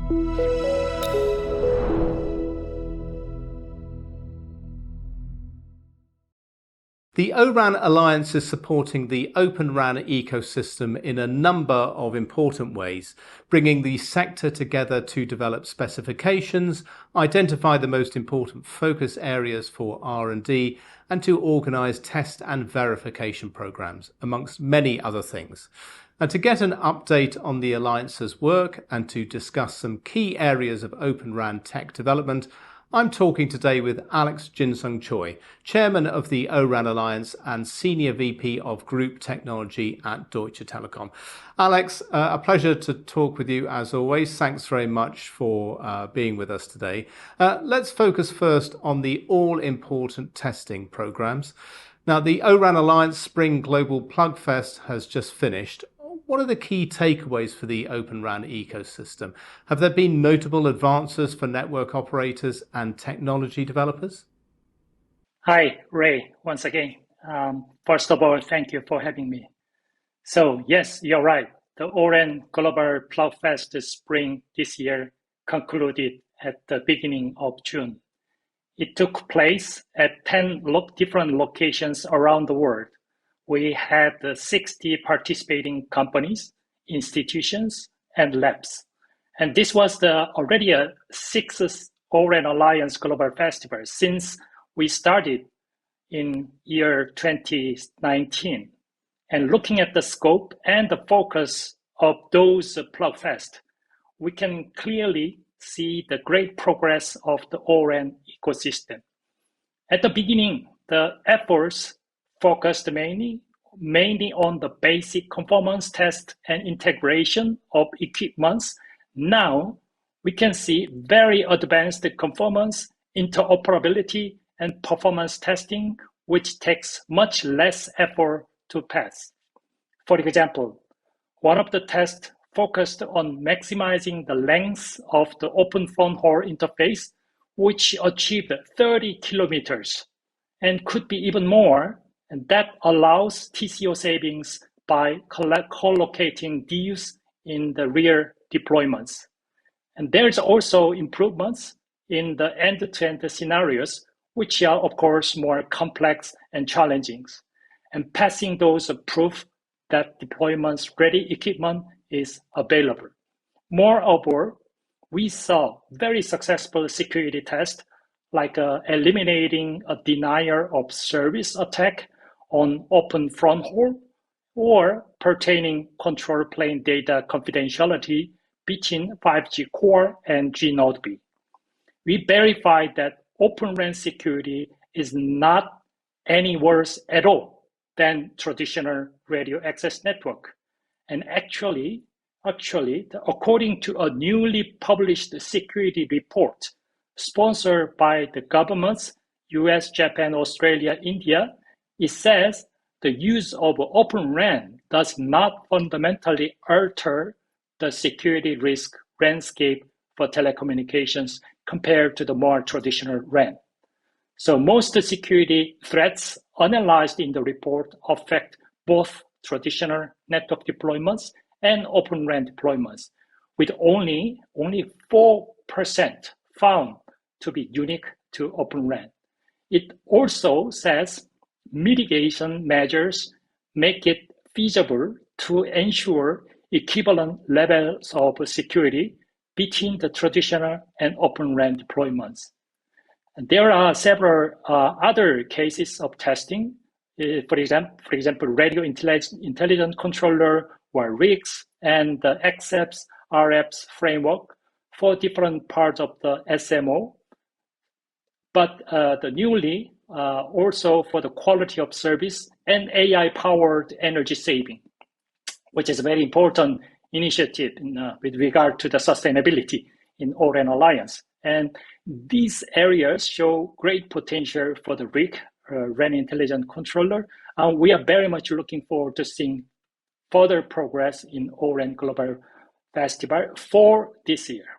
The O-RAN Alliance is supporting the Open RAN ecosystem in a number of important ways, bringing the sector together to develop specifications, identify the most important focus areas for R&D, and to organize test and verification programs, amongst many other things. And to get an update on the Alliance's work and to discuss some key areas of Open RAN tech development, I'm talking today with Alex Jinsung Choi, Chairman of the O-RAN Alliance and Senior VP of Group Technology at Deutsche Telekom. Alex, a pleasure to talk with you as always. Thanks very much for being with us today. Let's focus first on the all-important testing programs. Now, the O-RAN Alliance Spring Global Plugfest has just finished. What are the key takeaways for the Open RAN ecosystem? Have there been notable advances for network operators and technology developers? Hi, Ray, once again. First of all, thank you for having me. So yes, you're right. The O-RAN Global Plugfest Spring this year concluded at the beginning of June. It took place at 10 different locations around the world. We had 60 participating companies, institutions, and labs. And this was already a sixth O-RAN Alliance Global Festival since we started in year 2019. And looking at the scope and the focus of those Plugfest, we can clearly see the great progress of the O-RAN ecosystem. At the beginning, the efforts focused mainly on the basic conformance test and integration of equipments. Now we can see very advanced conformance, interoperability, and performance testing, which takes much less effort to pass. For example, one of the tests focused on maximizing the length of the open front haul interface, which achieved 30 kilometers and could be even more. And that allows TCO savings by co-locating DUs in the rear deployments. And there's also improvements in the end-to-end scenarios, which are, of course, more complex and challenging. And passing those proof that deployments-ready equipment is available. Moreover, we saw very successful security tests, like eliminating a denial of service attack on open front haul or pertaining control plane data confidentiality between 5G core and G Node B. We verified that Open RAN security is not any worse at all than traditional radio access network. And actually, according to a newly published security report sponsored by the governments, US, Japan, Australia, India, it says the use of Open RAN does not fundamentally alter the security risk landscape for telecommunications compared to the more traditional RAN. So most security threats analyzed in the report affect both traditional network deployments and Open RAN deployments, with only 4% found to be unique to Open RAN. It also says mitigation measures make it feasible to ensure equivalent levels of security between the traditional and Open RAN deployments. And there are several other cases of testing. For example, radio intelligent controller or RICs and the XFs, RFs framework for different parts of the SMO. But the newly also for the quality of service and AI-powered energy saving, which is a very important initiative with regard to the sustainability in O-RAN Alliance. And these areas show great potential for the RIC, RAN Intelligent Controller. We are very much looking forward to seeing further progress in O-RAN Global Festival for this year.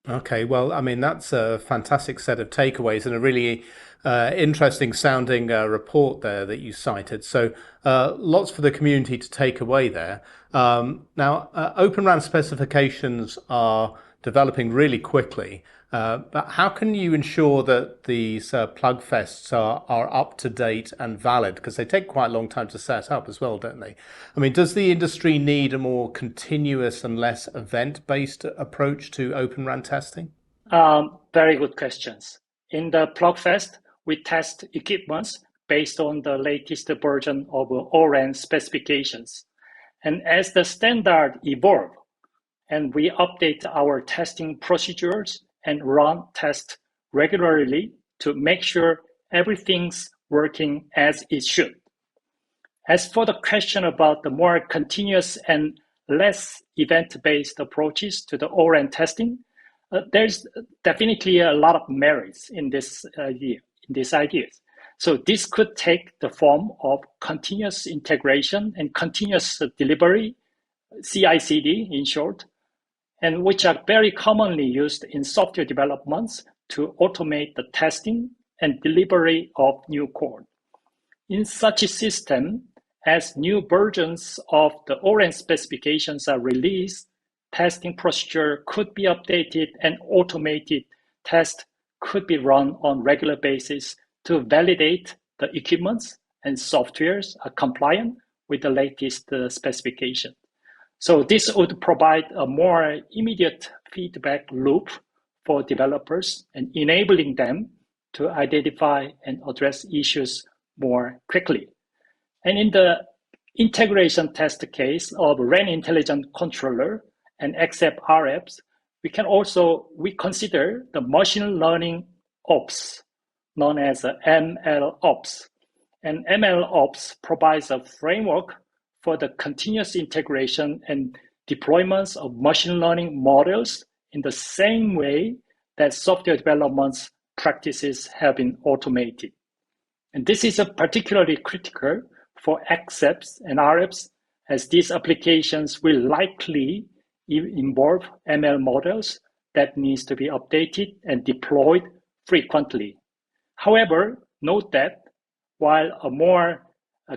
Okay, well, I mean, that's a fantastic set of takeaways and a really interesting sounding report there that you cited. So lots for the community to take away there. Now, Open RAN specifications are developing really quickly. But how can you ensure that these plugfests are up to date and valid? Because they take quite a long time to set up as well, don't they? I mean, does the industry need a more continuous and less event-based approach to Open RAN testing? Very good questions. In the plugfest, we test equipments based on the latest version of ORAN specifications. And as the standard evolve, and we update our testing procedures and run tests regularly to make sure everything's working as it should. As for the question about the more continuous and less event-based approaches to the ORAN testing, there's definitely a lot of merits in these ideas. So this could take the form of continuous integration and continuous delivery, CI/CD in short, and which are very commonly used in software developments to automate the testing and delivery of new code. In such a system, as new versions of the ORAN specifications are released, testing procedure could be updated and automated tests could be run on regular basis to validate the equipments and softwares are compliant with the latest specification. So this would provide a more immediate feedback loop for developers and enabling them to identify and address issues more quickly. And in the integration test case of RAN intelligent controller and accept RFs, we consider the machine learning ops, known as ML ops. And ML ops provides a framework for the continuous integration and deployments of machine learning models in the same way that software development practices have been automated. And this is particularly critical for accepts and RFs, as these applications will likely involve ML models that needs to be updated and deployed frequently. However, note that while a more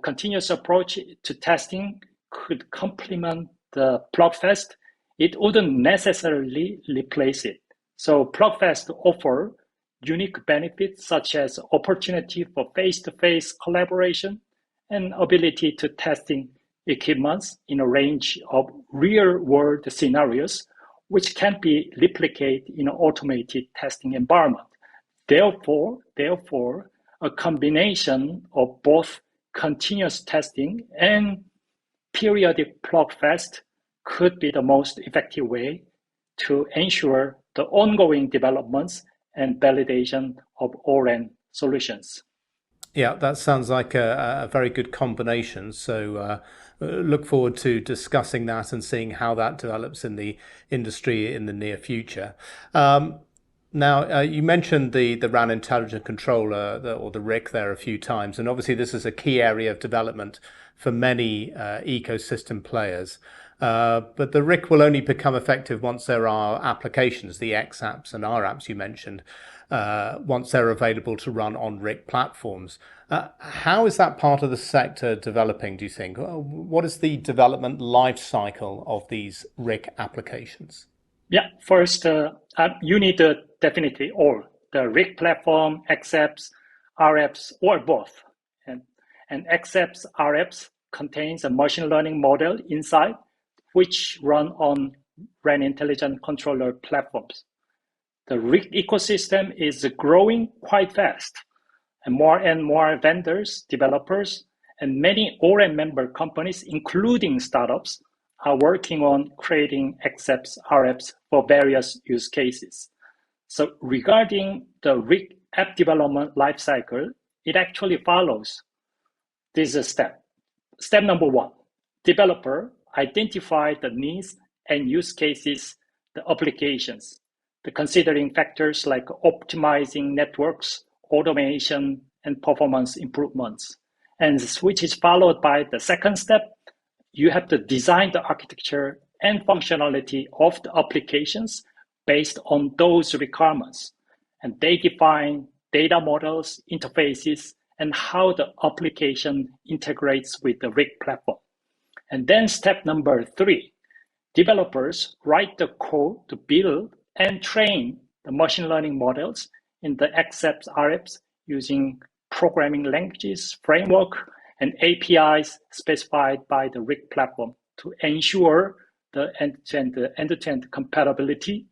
continuous approach to testing could complement the plugfest, it wouldn't necessarily replace it. So plugfest offer unique benefits such as opportunity for face-to-face collaboration and ability to testing equipments in a range of real-world scenarios, which can be replicated in an automated testing environment. Therefore, a combination of both continuous testing and periodic plugfest could be the most effective way to ensure the ongoing developments and validation of ORAN solutions. Yeah, that sounds like a very good combination. So look forward to discussing that and seeing how that develops in the industry in the near future. Now, you mentioned the RAN intelligent controller or the RIC there a few times, and obviously this is a key area of development for many ecosystem players. But the RIC will only become effective once there are applications, the X apps and R apps you mentioned, once they're available to run on RIC platforms. How is that part of the sector developing, do you think? What is the development life cycle of these RIC applications? Yeah, first, you need definitely all the RIC platform, accepts, RFs, or both. And accepts, RFs contains a machine learning model inside, which run on RAN intelligent controller platforms. The RIC ecosystem is growing quite fast, and more vendors, developers, and many ORAN member companies, including startups, are working on creating accepts RFs for various use cases. So regarding the RIC app development lifecycle, it actually follows this step. Step number one, developer identify the needs and use cases, the applications, the considering factors like optimizing networks, automation, and performance improvements. And which is followed by the second step, you have to design the architecture and functionality of the applications based on those requirements. And they define data models, interfaces, and how the application integrates with the RIC platform. And then step number three, developers write the code to build and train the machine learning models in the accept RFs using programming languages, framework, and APIs specified by the RIC platform to ensure the end-to-end compatibility.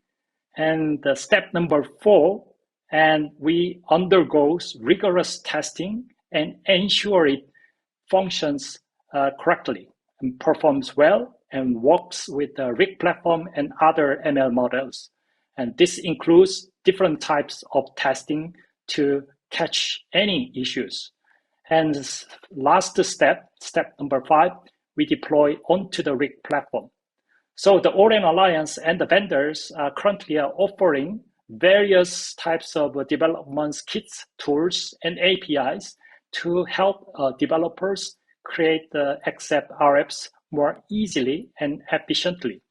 And the step number 4, and we undergoes rigorous testing and ensure it functions correctly and performs well and works with the RIC platform and other ML models. And this includes different types of testing to catch any issues. And last step number 5, we deploy onto the RIC platform. So the Oren Alliance and the vendors currently are offering various types of development kits, tools, and APIs to help developers create the accept RFs more easily and efficiently.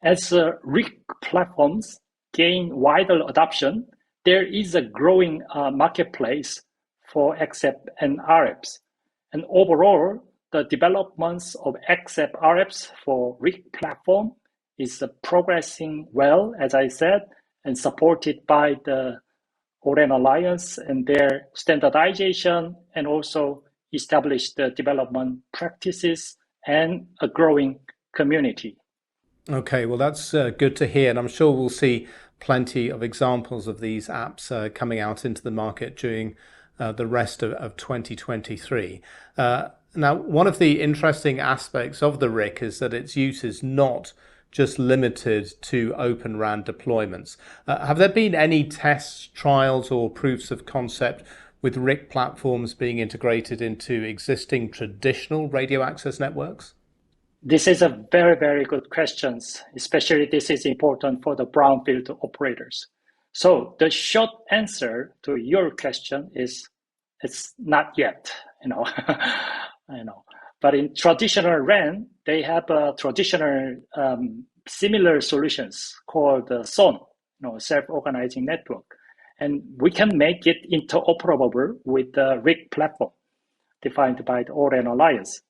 As RIC platforms gain wider adoption, there is a growing marketplace for accept and RFs. And overall, the developments of accept RFs for RIC platform is progressing well, as I said, and supported by the Oren Alliance and their standardization, and also established the development practices and a growing community. Okay, well, that's good to hear. And I'm sure we'll see plenty of examples of these apps coming out into the market during the rest of 2023. Now, one of the interesting aspects of the RIC is that its use is not just limited to Open RAN deployments. Have there been any tests, trials, or proofs of concept with RIC platforms being integrated into existing traditional radio access networks? This is a very, very good question. Especially this is important for the brownfield operators. So the short answer to your question is it's not yet, But in traditional RAN, they have traditional similar solutions called SON, self-organizing network. And we can make it interoperable with the RIC platform defined by the Oren Alliance.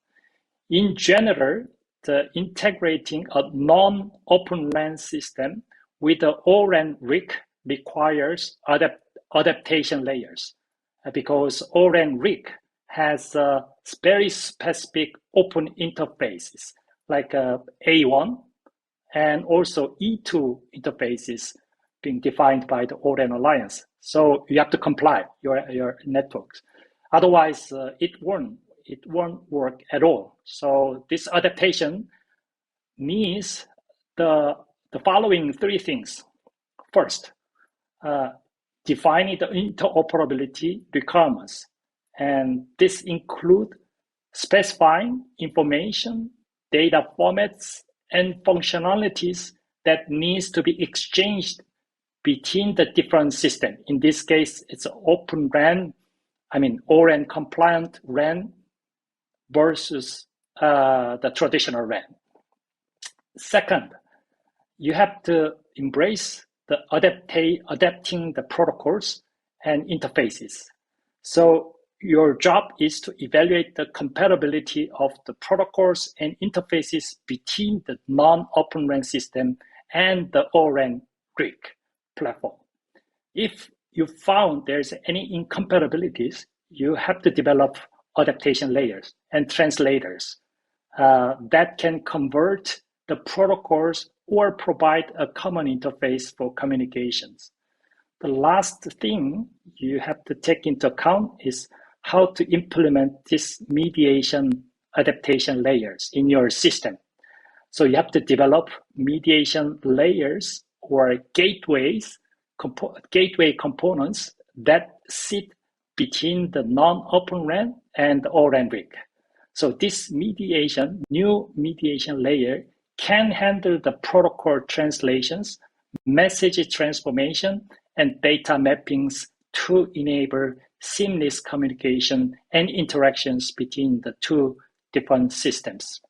In general, the integrating a non-open RAN system with the Oren RIC requires adaptation layers because Oren RIC has very specific open interfaces like A1 and also E2 interfaces being defined by the Oren Alliance. So you have to comply your networks. Otherwise, it won't work at all. So this adaptation means the following 3 things. First, defining the interoperability requirements. And this includes specifying information, data formats, and functionalities that needs to be exchanged between the different systems. In this case, it's Open RAN, Oren compliant RAN versus the traditional RAN. Second, you have to embrace the adapting the protocols and interfaces. So your job is to evaluate the compatibility of the protocols and interfaces between the non-Open RAN system and the Oren RIC platform. If you found there's any incompatibilities, you have to develop adaptation layers and translators that can convert the protocols or provide a common interface for communications. The last thing you have to take into account is how to implement this mediation adaptation layers in your system. So you have to develop mediation layers or gateway components that sit between the non-Open RAN and the Oren RIC. So this new mediation layer can handle the protocol translations, message transformation, and data mappings to enable seamless communication and interactions between the 2 different systems.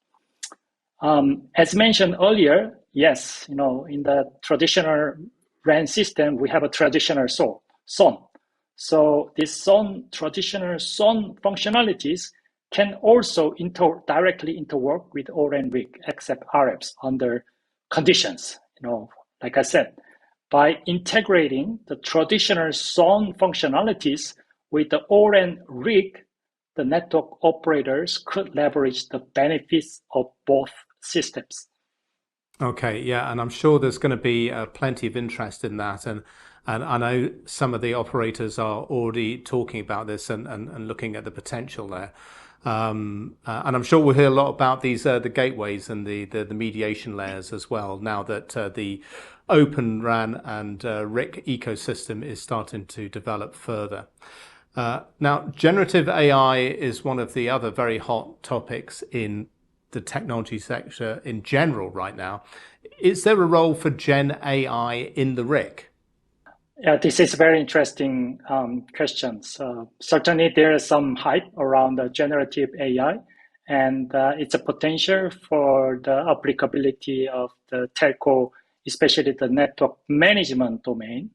As mentioned earlier, yes, in the traditional RAN system, we have a traditional SON. So this traditional SON functionalities can also directly interwork with Oren RIC accept RFs under conditions. Like I said, by integrating the traditional SON functionalities with the ORAN RIC, the network operators could leverage the benefits of both systems. Okay, yeah, and I'm sure there's going to be plenty of interest in that, and I know some of the operators are already talking about this and looking at the potential there. And I'm sure we'll hear a lot about these the gateways and the mediation layers as well, now that the Open RAN and RIC ecosystem is starting to develop further. Now, generative AI is one of the other very hot topics in the technology sector in general right now. Is there a role for Gen AI in the RIC? Yeah, this is a very interesting question. Certainly there is some hype around the generative AI, and it's a potential for the applicability of the telco, especially the network management domain.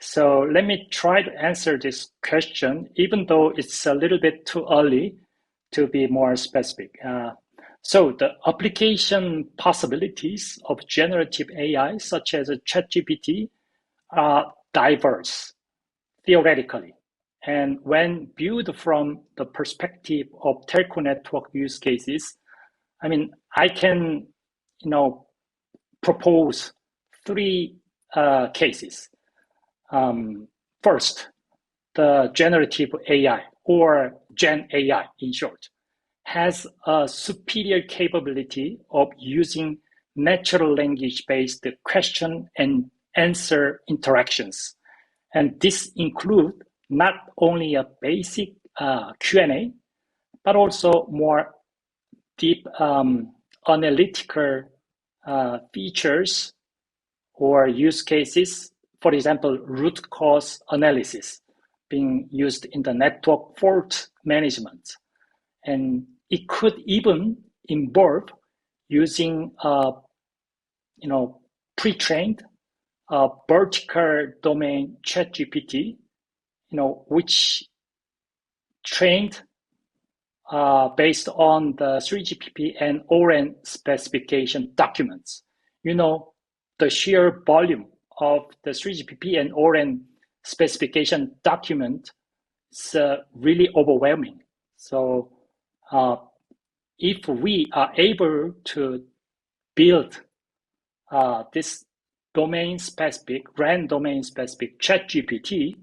So let me try to answer this question, even though it's a little bit too early to be more specific. So the application possibilities of generative AI, such as ChatGPT, are diverse theoretically. And when viewed from the perspective of telco network use cases, I can, propose three cases. First, the generative AI, or Gen AI in short, has a superior capability of using natural language-based question and answer interactions. And this includes not only a basic Q&A, but also more deep analytical features or use cases. For example, root cause analysis being used in the network fault management. And it could even involve using pre-trained vertical domain ChatGPT, which trained based on the 3GPP and ORAN specification documents. The sheer volume of the 3GPP and ORAN specification document is really overwhelming. So if we are able to build this domain-specific, RAN domain-specific ChatGPT,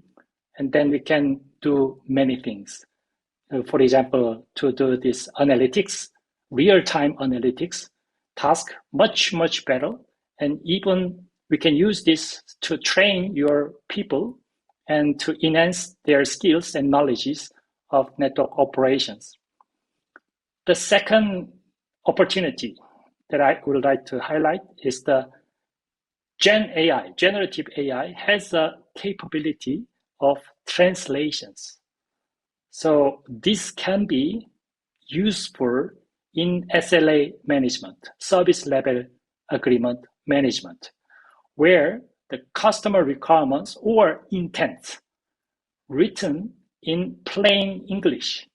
and then we can do many things. For example, to do this analytics, real-time analytics task much, much better. And even we can use this to train your people and to enhance their skills and knowledges of network operations. The second opportunity that I would like to highlight is the Gen AI, generative AI, has a capability of translations. So this can be useful in SLA management, service level agreement management, where the customer requirements or intents written in plain English,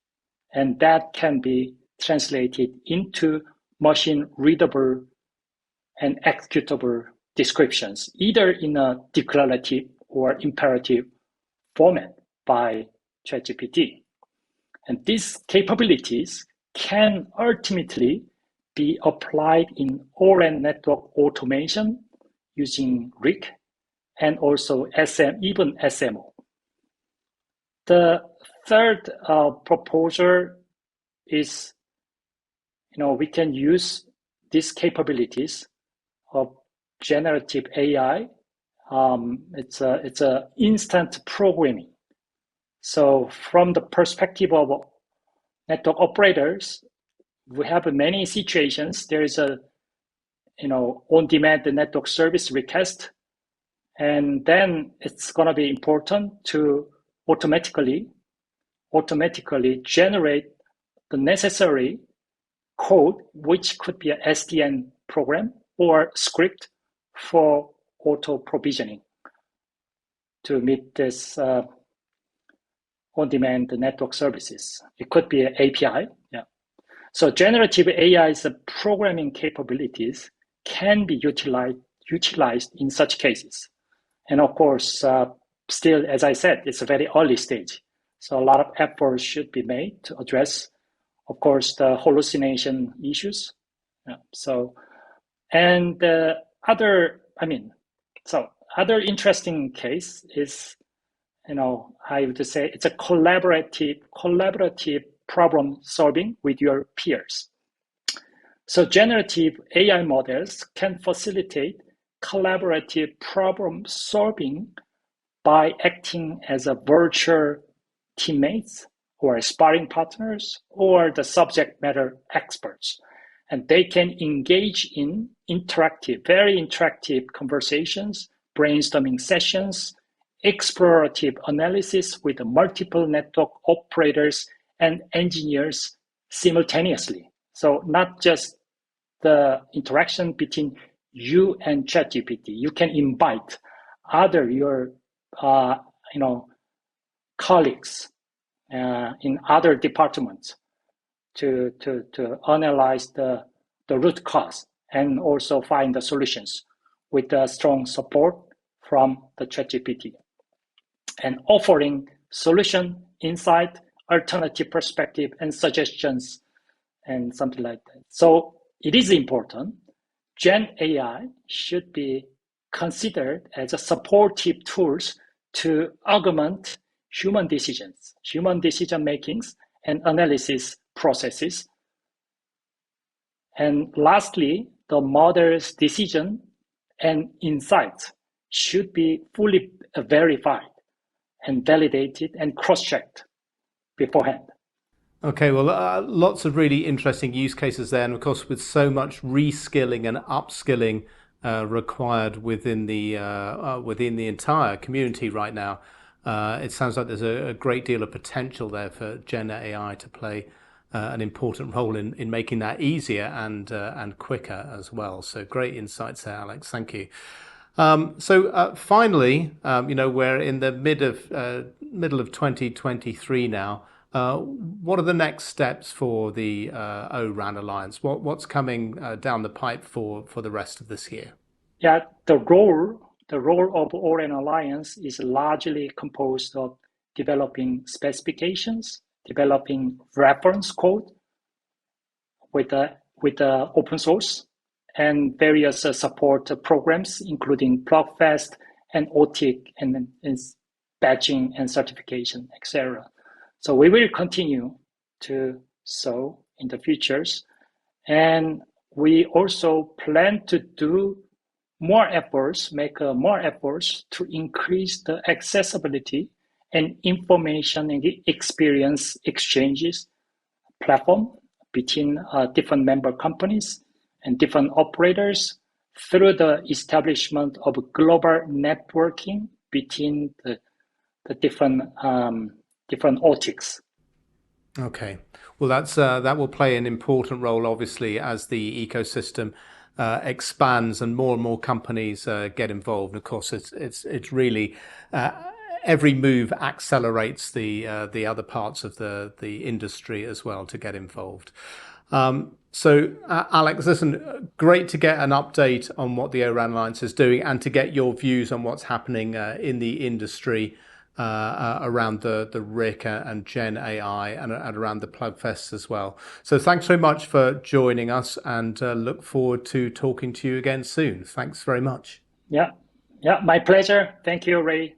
and that can be translated into machine readable and executable descriptions, either in a declarative or imperative format by ChatGPT. And these capabilities can ultimately be applied in ORAN network automation using RIC and also even SMO. The third proposal is, we can use these capabilities of generative AI. It's a instant programming. So from the perspective of network operators, we have many situations. There is a on-demand network service request, and then it's going to be important to automatically generate the necessary code, which could be a SDN program or script for auto provisioning to meet this on-demand network services. It could be an API. Yeah. So generative AI's programming capabilities can be utilized in such cases. And of course, still, as I said, it's a very early stage. So a lot of efforts should be made to address, of course, the hallucination issues. And other interesting case is, I would say it's a collaborative problem solving with your peers. So generative AI models can facilitate collaborative problem solving by acting as a virtual teammates or sparring partners or the subject matter experts. And they can engage in very interactive conversations, brainstorming sessions, explorative analysis with multiple network operators and engineers simultaneously. So not just the interaction between you and ChatGPT. You can invite your colleagues in other departments to analyze the root cause and also find the solutions with the strong support from the ChatGPT and offering solution, insight, alternative perspective, and suggestions, and something like that. So it is important. Gen AI should be considered as a supportive tools to augment human decision makings and analysis processes. And lastly, the model's decision and insights should be fully verified and validated and cross-checked beforehand. Okay, well, lots of really interesting use cases there, and of course, with so much reskilling and upskilling required within the entire community right now, it sounds like there's a great deal of potential there for Gen AI to play an important role in making that easier and quicker as well. So great insights there, Alex. Thank you. So finally, we're in the middle of 2023 now. What are the next steps for the O-RAN Alliance? What's coming down the pipe for the rest of this year? Yeah, the role of O-RAN Alliance is largely composed of developing specifications, developing reference code with the open source, and various support programs, including plugfest and OTIC and badging and certification, etc. So we will continue to sow in the futures, and we also plan to do make more efforts to increase the accessibility and information and experience exchanges platform between different member companies and different operators through the establishment of global networking between the different OTICs. Okay, well, that will play an important role, obviously, as the ecosystem expands and more companies get involved. Of course, it's really every move accelerates the other parts of the industry as well to get involved. So Alex, listen, great to get an update on what the O-RAN Alliance is doing and to get your views on what's happening in the industry around the RIC and Gen AI and around the plugfest as well. So thanks very much for joining us, and look forward to talking to you again soon. Thanks very much. Yeah, my pleasure. Thank you, Ray.